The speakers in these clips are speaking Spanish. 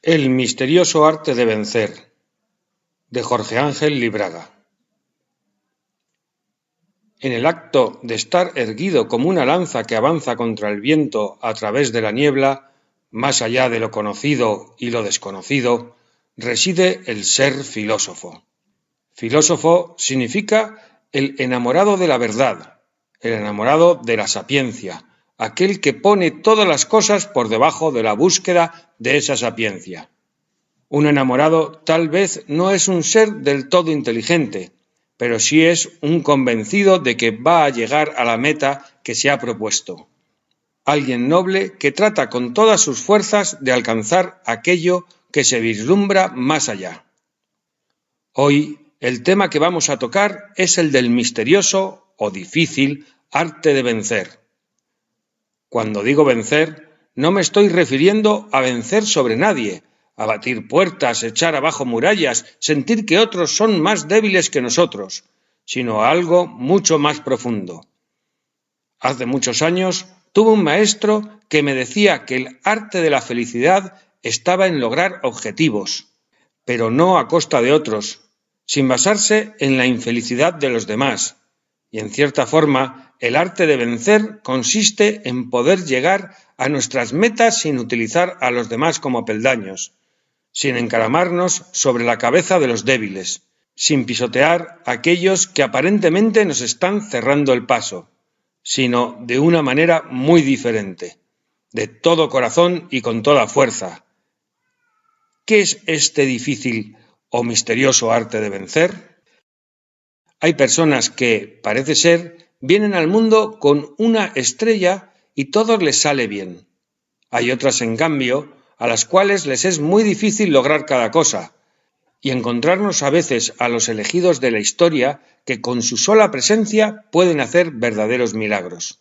El misterioso arte de vencer, de Jorge Ángel Libraga. En el acto de estar erguido como una lanza que avanza contra el viento a través de la niebla, más allá de lo conocido y lo desconocido, reside el ser filósofo. Filósofo significa el enamorado de la verdad, el enamorado de la sapiencia, aquel que pone todas las cosas por debajo de la búsqueda de esa sapiencia. Un enamorado tal vez no es un ser del todo inteligente, pero sí es un convencido de que va a llegar a la meta que se ha propuesto. Alguien noble que trata con todas sus fuerzas de alcanzar aquello que se vislumbra más allá. Hoy el tema que vamos a tocar es el del misterioso o difícil arte de vencer. Cuando digo vencer, no me estoy refiriendo a vencer sobre nadie, a batir puertas, echar abajo murallas, sentir que otros son más débiles que nosotros, sino a algo mucho más profundo. Hace muchos años tuve un maestro que me decía que el arte de la felicidad estaba en lograr objetivos, pero no a costa de otros, sin basarse en la infelicidad de los demás. Y en cierta forma, el arte de vencer consiste en poder llegar a nuestras metas sin utilizar a los demás como peldaños, sin encaramarnos sobre la cabeza de los débiles, sin pisotear a aquellos que aparentemente nos están cerrando el paso, sino de una manera muy diferente, de todo corazón y con toda fuerza. ¿Qué es este difícil o misterioso arte de vencer? Hay personas que, parece ser, vienen al mundo con una estrella y todo les sale bien. Hay otras, en cambio, a las cuales les es muy difícil lograr cada cosa, y encontrarnos a veces a los elegidos de la historia que con su sola presencia pueden hacer verdaderos milagros.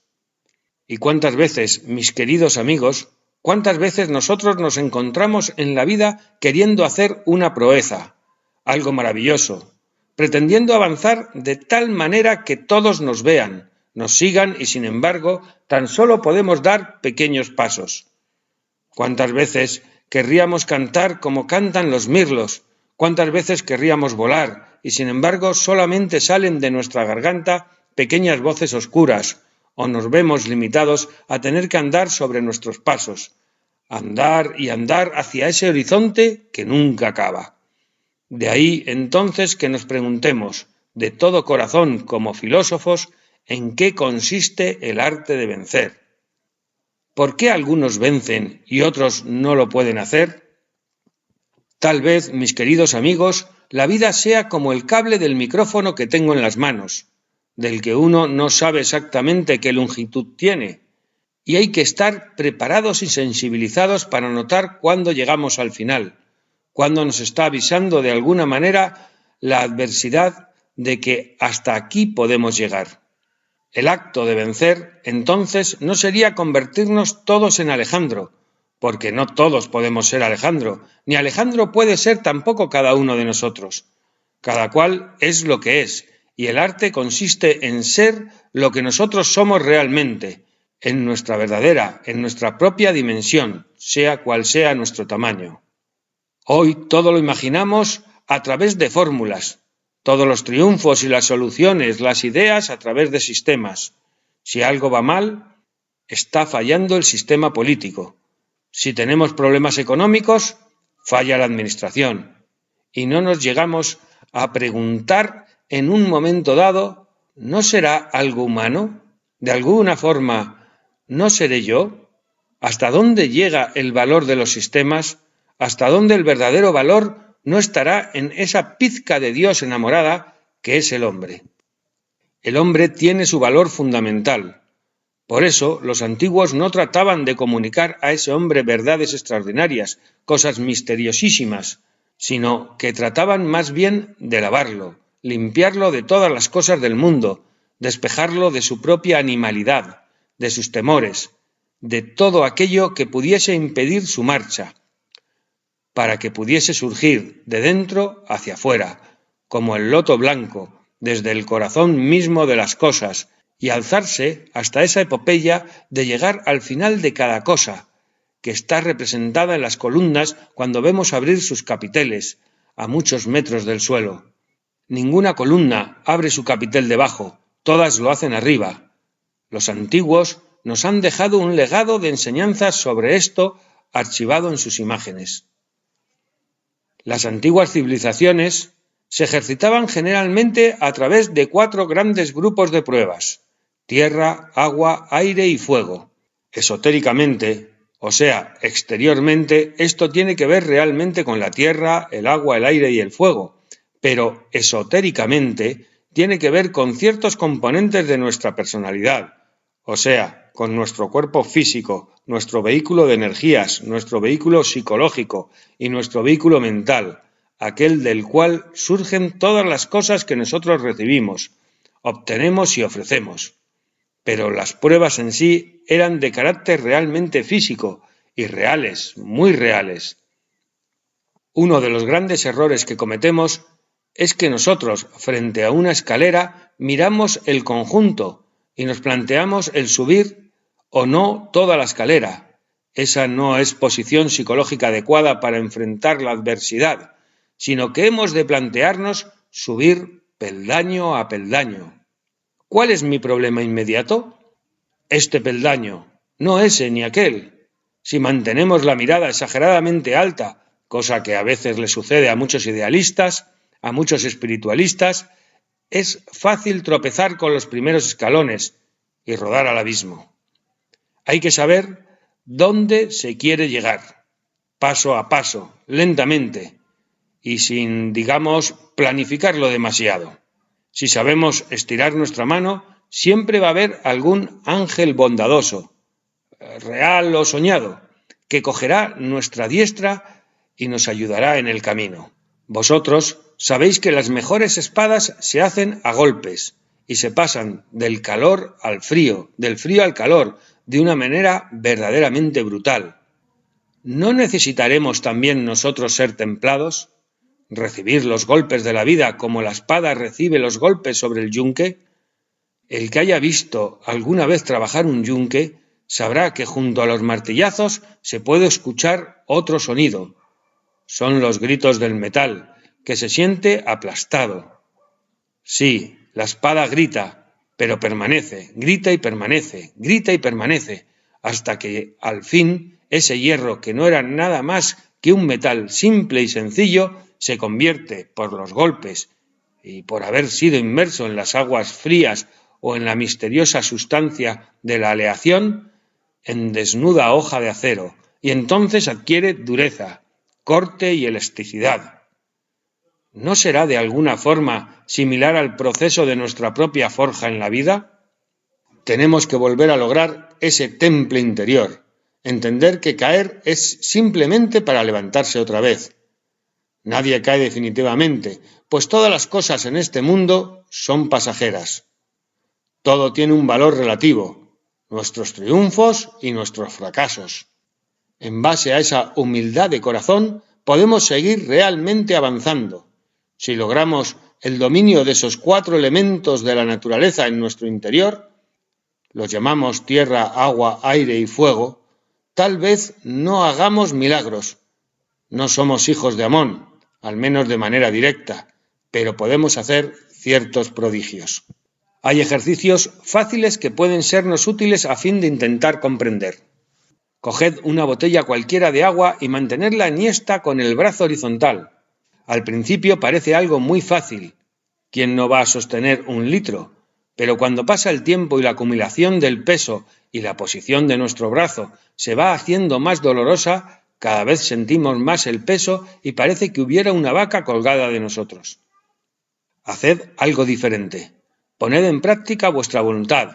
¿Y cuántas veces, mis queridos amigos, cuántas veces nosotros nos encontramos en la vida queriendo hacer una proeza, algo maravilloso, pretendiendo avanzar de tal manera que todos nos vean, nos sigan y, sin embargo, tan solo podemos dar pequeños pasos? ¿Cuántas veces querríamos cantar como cantan los mirlos? ¿Cuántas veces querríamos volar y, sin embargo, solamente salen de nuestra garganta pequeñas voces oscuras, o nos vemos limitados a tener que andar sobre nuestros pasos, andar y andar hacia ese horizonte que nunca acaba? De ahí, entonces, que nos preguntemos, de todo corazón como filósofos, ¿en qué consiste el arte de vencer? ¿Por qué algunos vencen y otros no lo pueden hacer? Tal vez, mis queridos amigos, la vida sea como el cable del micrófono que tengo en las manos, del que uno no sabe exactamente qué longitud tiene, y hay que estar preparados y sensibilizados para notar cuándo llegamos al final, cuándo nos está avisando de alguna manera la adversidad de que hasta aquí podemos llegar. El acto de vencer, entonces, no sería convertirnos todos en Alejandro, porque no todos podemos ser Alejandro, ni Alejandro puede ser tampoco cada uno de nosotros. Cada cual es lo que es, y el arte consiste en ser lo que nosotros somos realmente, en nuestra verdadera, en nuestra propia dimensión, sea cual sea nuestro tamaño. Hoy todo lo imaginamos a través de fórmulas, todos los triunfos y las soluciones, las ideas a través de sistemas. Si algo va mal, está fallando el sistema político. Si tenemos problemas económicos, falla la administración. Y no nos llegamos a preguntar en un momento dado, ¿no será algo humano? ¿De alguna forma, no seré yo? ¿Hasta dónde llega el valor de los sistemas? ¿Hasta dónde el verdadero valor no estará en esa pizca de Dios enamorada que es el hombre? El hombre tiene su valor fundamental. Por eso los antiguos no trataban de comunicar a ese hombre verdades extraordinarias, cosas misteriosísimas, sino que trataban más bien de lavarlo, limpiarlo de todas las cosas del mundo, despejarlo de su propia animalidad, de sus temores, de todo aquello que pudiese impedir su marcha, para que pudiese surgir de dentro hacia afuera, como el loto blanco, desde el corazón mismo de las cosas, y alzarse hasta esa epopeya de llegar al final de cada cosa, que está representada en las columnas cuando vemos abrir sus capiteles, a muchos metros del suelo. Ninguna columna abre su capitel debajo, todas lo hacen arriba. Los antiguos nos han dejado un legado de enseñanzas sobre esto archivado en sus imágenes. Las antiguas civilizaciones se ejercitaban generalmente a través de 4 grandes grupos de pruebas: tierra, agua, aire y fuego. Esotéricamente, o sea, exteriormente, esto tiene que ver realmente con la tierra, el agua, el aire y el fuego, pero esotéricamente tiene que ver con ciertos componentes de nuestra personalidad, o sea, con nuestro cuerpo físico, nuestro vehículo de energías, nuestro vehículo psicológico y nuestro vehículo mental, aquel del cual surgen todas las cosas que nosotros recibimos, obtenemos y ofrecemos. Pero las pruebas en sí eran de carácter realmente físico y reales, muy reales. Uno de los grandes errores que cometemos es que nosotros, frente a una escalera, miramos el conjunto y nos planteamos el subir o no toda la escalera. Esa no es posición psicológica adecuada para enfrentar la adversidad, sino que hemos de plantearnos subir peldaño a peldaño. ¿Cuál es mi problema inmediato? Este peldaño, no ese ni aquel. Si mantenemos la mirada exageradamente alta, cosa que a veces le sucede a muchos idealistas, a muchos espiritualistas, es fácil tropezar con los primeros escalones y rodar al abismo. Hay que saber dónde se quiere llegar, paso a paso, lentamente, y sin, digamos, planificarlo demasiado. Si sabemos estirar nuestra mano, siempre va a haber algún ángel bondadoso, real o soñado, que cogerá nuestra diestra y nos ayudará en el camino. Vosotros sabéis que las mejores espadas se hacen a golpes y se pasan del calor al frío, del frío al calor, de una manera verdaderamente brutal. ¿No necesitaremos también nosotros ser templados? ¿Recibir los golpes de la vida como la espada recibe los golpes sobre el yunque? El que haya visto alguna vez trabajar un yunque sabrá que junto a los martillazos se puede escuchar otro sonido. Son los gritos del metal, que se siente aplastado. Sí, la espada grita, pero permanece, grita y permanece, hasta que, al fin, ese hierro, que no era nada más que un metal simple y sencillo, se convierte, por los golpes y por haber sido inmerso en las aguas frías o en la misteriosa sustancia de la aleación, en desnuda hoja de acero, y entonces adquiere dureza, corte y elasticidad. ¿No será de alguna forma similar al proceso de nuestra propia forja en la vida? Tenemos que volver a lograr ese temple interior, entender que caer es simplemente para levantarse otra vez. Nadie cae definitivamente, pues todas las cosas en este mundo son pasajeras. Todo tiene un valor relativo, nuestros triunfos y nuestros fracasos. En base a esa humildad de corazón, podemos seguir realmente avanzando. Si logramos el dominio de esos 4 elementos de la naturaleza en nuestro interior, los llamamos tierra, agua, aire y fuego, tal vez no hagamos milagros. No somos hijos de Amón, al menos de manera directa, pero podemos hacer ciertos prodigios. Hay ejercicios fáciles que pueden sernos útiles a fin de intentar comprender. Coged una botella cualquiera de agua y mantenerla enhiesta con el brazo horizontal. Al principio parece algo muy fácil. ¿Quién no va a sostener 1 litro? Pero cuando pasa el tiempo y la acumulación del peso y la posición de nuestro brazo se va haciendo más dolorosa, cada vez sentimos más el peso y parece que hubiera una vaca colgada de nosotros. Haced algo diferente. Poned en práctica vuestra voluntad.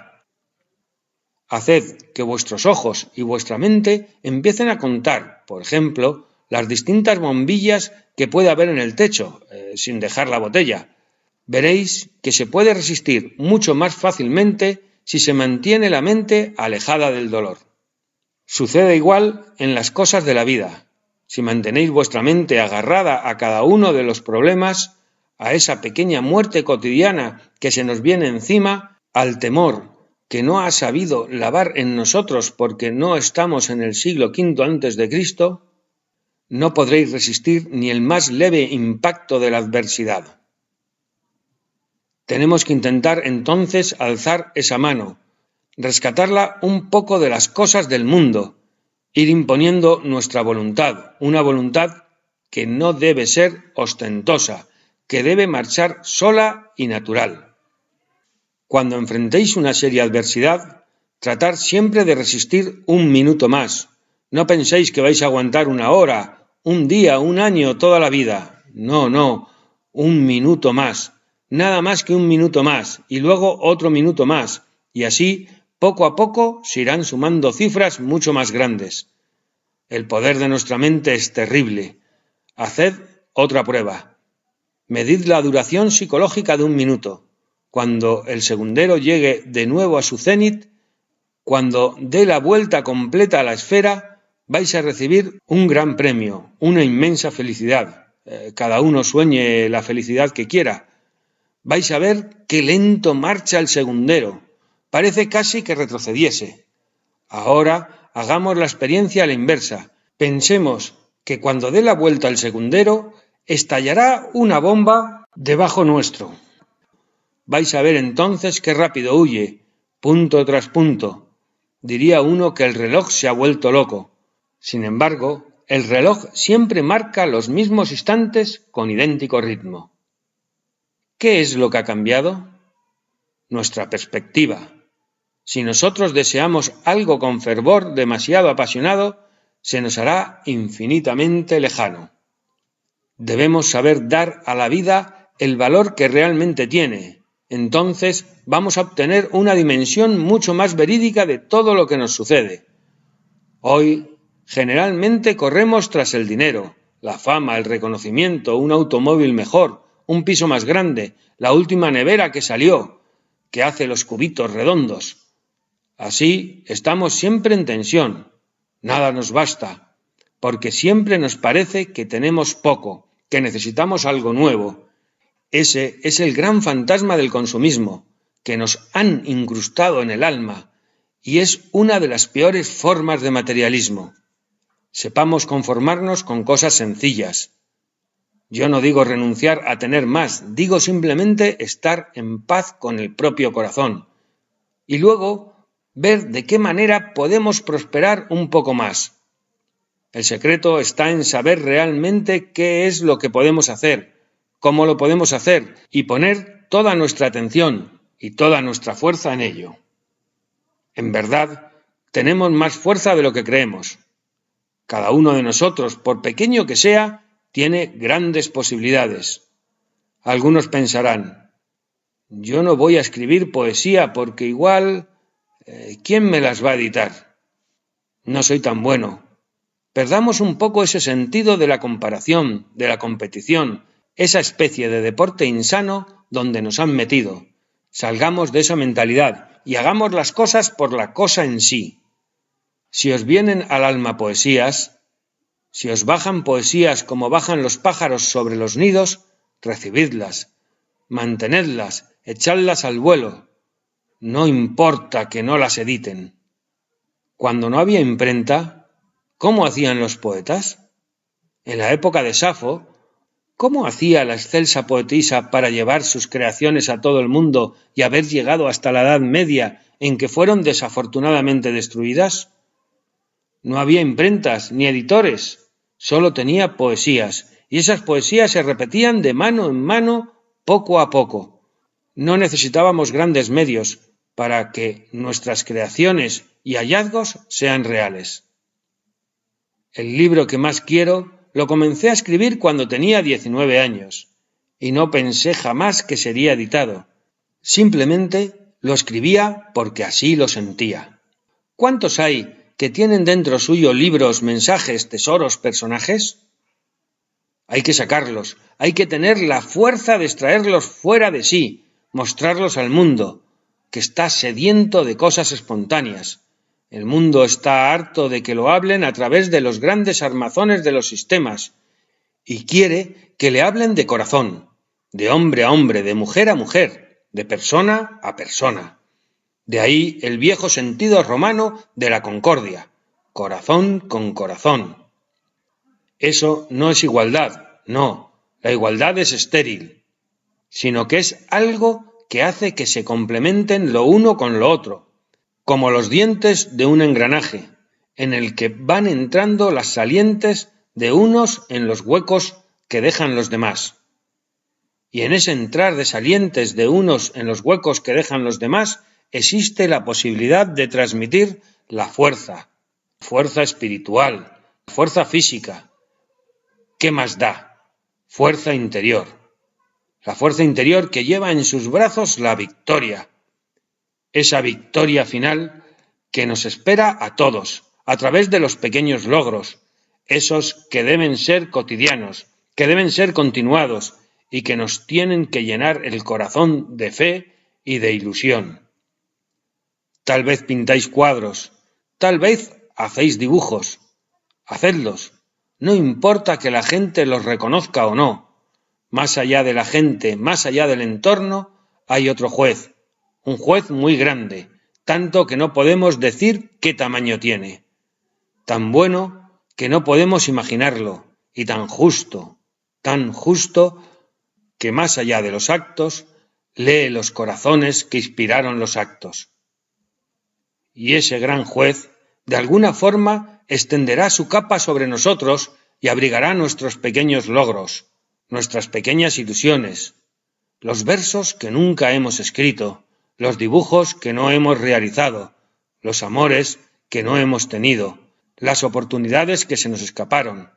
Haced que vuestros ojos y vuestra mente empiecen a contar, por ejemplo, las distintas bombillas que puede haber en el techo, sin dejar la botella. Veréis que se puede resistir mucho más fácilmente si se mantiene la mente alejada del dolor. Sucede igual en las cosas de la vida. Si mantenéis vuestra mente agarrada a cada uno de los problemas, a esa pequeña muerte cotidiana que se nos viene encima, al temor, que no ha sabido lavar en nosotros porque no estamos en el siglo V a.C., no podréis resistir ni el más leve impacto de la adversidad. Tenemos que intentar entonces alzar esa mano, rescatarla un poco de las cosas del mundo, ir imponiendo nuestra voluntad, una voluntad que no debe ser ostentosa, que debe marchar sola y natural. Cuando enfrentéis una seria adversidad, tratad siempre de resistir un minuto más. No penséis que vais a aguantar una hora, un día, un año, toda la vida. No, un minuto más. Nada más que un minuto más, y luego otro minuto más, y así, poco a poco, se irán sumando cifras mucho más grandes. El poder de nuestra mente es terrible. Haced otra prueba. Medid la duración psicológica de un minuto. Cuando el segundero llegue de nuevo a su cenit, cuando dé la vuelta completa a la esfera, vais a recibir un gran premio, una inmensa felicidad. Cada uno sueñe la felicidad que quiera. Vais a ver qué lento marcha el segundero. Parece casi que retrocediese. Ahora hagamos la experiencia a la inversa. Pensemos que cuando dé la vuelta el segundero, estallará una bomba debajo nuestro. Vais a ver entonces qué rápido huye, punto tras punto. Diría uno que el reloj se ha vuelto loco. Sin embargo, el reloj siempre marca los mismos instantes con idéntico ritmo. ¿Qué es lo que ha cambiado? Nuestra perspectiva. Si nosotros deseamos algo con fervor demasiado apasionado, se nos hará infinitamente lejano. Debemos saber dar a la vida el valor que realmente tiene. Entonces vamos a obtener una dimensión mucho más verídica de todo lo que nos sucede. Hoy, generalmente corremos tras el dinero, la fama, el reconocimiento, un automóvil mejor, un piso más grande, la última nevera que salió, que hace los cubitos redondos. Así estamos siempre en tensión. Nada nos basta, porque siempre nos parece que tenemos poco, que necesitamos algo nuevo. Ese es el gran fantasma del consumismo, que nos han incrustado en el alma, y es una de las peores formas de materialismo. Sepamos conformarnos con cosas sencillas. Yo no digo renunciar a tener más, digo simplemente estar en paz con el propio corazón. Y luego ver de qué manera podemos prosperar un poco más. El secreto está en saber realmente qué es lo que podemos hacer, cómo lo podemos hacer y poner toda nuestra atención y toda nuestra fuerza en ello. En verdad, tenemos más fuerza de lo que creemos. Cada uno de nosotros, por pequeño que sea, tiene grandes posibilidades. Algunos pensarán, yo no voy a escribir poesía porque igual, ¿quién me las va a editar? No soy tan bueno. Perdamos un poco ese sentido de la comparación, de la competición, esa especie de deporte insano donde nos han metido. Salgamos de esa mentalidad y hagamos las cosas por la cosa en sí. Si os vienen al alma poesías, si os bajan poesías como bajan los pájaros sobre los nidos, recibidlas, mantenedlas, echadlas al vuelo. No importa que no las editen. Cuando no había imprenta, ¿cómo hacían los poetas? En la época de Safo, ¿cómo hacía la excelsa poetisa para llevar sus creaciones a todo el mundo y haber llegado hasta la Edad Media en que fueron desafortunadamente destruidas? No había imprentas ni editores, solo tenía poesías, y esas poesías se repetían de mano en mano poco a poco. No necesitábamos grandes medios para que nuestras creaciones y hallazgos sean reales. El libro que más quiero lo comencé a escribir cuando tenía 19 años, y no pensé jamás que sería editado. Simplemente lo escribía porque así lo sentía. ¿Cuántos hay que tienen dentro suyo libros, mensajes, tesoros, personajes? Hay que sacarlos, hay que tener la fuerza de extraerlos fuera de sí, mostrarlos al mundo, que está sediento de cosas espontáneas. El mundo está harto de que lo hablen a través de los grandes armazones de los sistemas y quiere que le hablen de corazón, de hombre a hombre, de mujer a mujer, de persona a persona. De ahí el viejo sentido romano de la concordia, corazón con corazón. Eso no es igualdad, no, la igualdad es estéril, sino que es algo que hace que se complementen lo uno con lo otro, como los dientes de un engranaje, en el que van entrando las salientes de unos en los huecos que dejan los demás. Y en ese entrar de salientes de unos en los huecos que dejan los demás, existe la posibilidad de transmitir la fuerza espiritual, fuerza física. ¿Qué más da? Fuerza interior. La fuerza interior que lleva en sus brazos la victoria. Esa victoria final que nos espera a todos, a través de los pequeños logros, esos que deben ser cotidianos, que deben ser continuados y que nos tienen que llenar el corazón de fe y de ilusión. Tal vez pintáis cuadros, tal vez hacéis dibujos, hacedlos. No importa que la gente los reconozca o no. Más allá de la gente, más allá del entorno, hay otro juez, un juez muy grande, tanto que no podemos decir qué tamaño tiene, tan bueno que no podemos imaginarlo, y tan justo que más allá de los actos, lee los corazones que inspiraron los actos. Y ese gran juez, de alguna forma, extenderá su capa sobre nosotros y abrigará nuestros pequeños logros, nuestras pequeñas ilusiones, los versos que nunca hemos escrito, los dibujos que no hemos realizado, los amores que no hemos tenido, las oportunidades que se nos escaparon,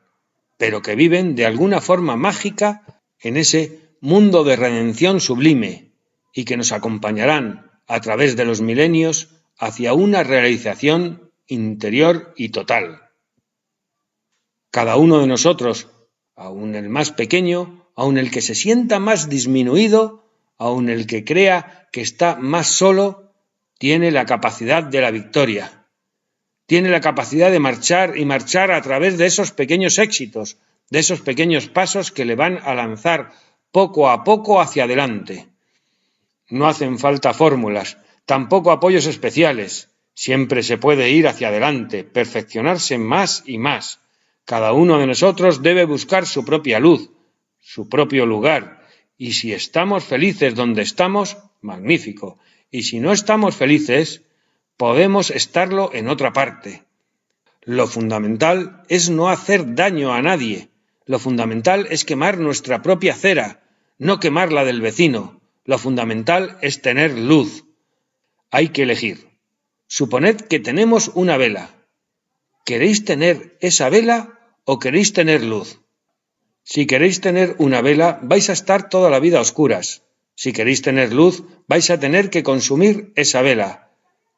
pero que viven de alguna forma mágica en ese mundo de redención sublime y que nos acompañarán a través de los milenios hacia una realización interior y total. Cada uno de nosotros, aun el más pequeño, aun el que se sienta más disminuido, aun el que crea que está más solo, tiene la capacidad de la victoria, tiene la capacidad de marchar y marchar a través de esos pequeños éxitos, de esos pequeños pasos que le van a lanzar poco a poco hacia adelante. No hacen falta fórmulas, tampoco apoyos especiales. Siempre se puede ir hacia adelante, perfeccionarse más y más. Cada uno de nosotros debe buscar su propia luz, su propio lugar. Y si estamos felices donde estamos, magnífico. Y si no estamos felices, podemos estarlo en otra parte. Lo fundamental es no hacer daño a nadie. Lo fundamental es quemar nuestra propia cera, no quemar la del vecino. Lo fundamental es tener luz. Hay que elegir. Suponed que tenemos una vela. ¿Queréis tener esa vela o queréis tener luz? Si queréis tener una vela, vais a estar toda la vida a oscuras. Si queréis tener luz, vais a tener que consumir esa vela.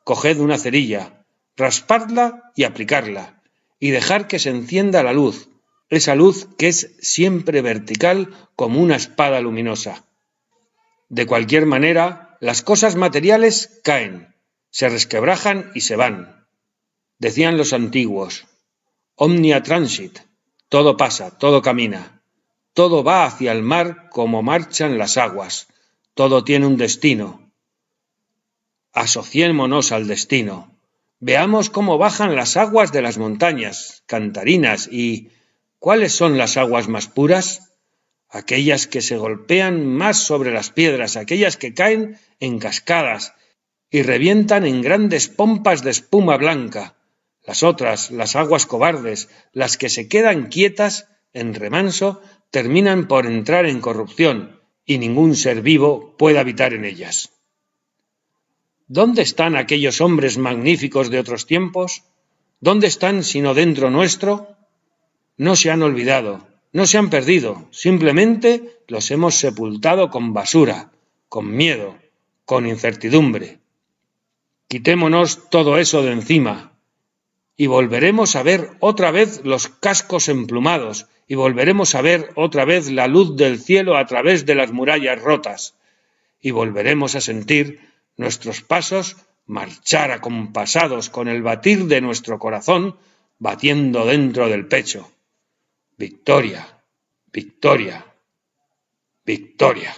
Coged una cerilla, raspadla y aplicarla, y dejar que se encienda la luz, esa luz que es siempre vertical como una espada luminosa. De cualquier manera, las cosas materiales caen, se resquebrajan y se van. Decían los antiguos, omnia transit, todo pasa, todo camina, todo va hacia el mar como marchan las aguas, todo tiene un destino. Asociémonos al destino, veamos cómo bajan las aguas de las montañas, cantarinas y ¿cuáles son las aguas más puras? Aquellas que se golpean más sobre las piedras, aquellas que caen en cascadas y revientan en grandes pompas de espuma blanca. Las otras, las aguas cobardes, las que se quedan quietas en remanso, terminan por entrar en corrupción y ningún ser vivo puede habitar en ellas. ¿Dónde están aquellos hombres magníficos de otros tiempos? ¿Dónde están sino dentro nuestro? No se han olvidado, no se han perdido, simplemente los hemos sepultado con basura, con miedo, con incertidumbre. Quitémonos todo eso de encima y volveremos a ver otra vez los cascos emplumados y volveremos a ver otra vez la luz del cielo a través de las murallas rotas y volveremos a sentir nuestros pasos marchar acompasados con el batir de nuestro corazón batiendo dentro del pecho. Victoria, victoria, victoria.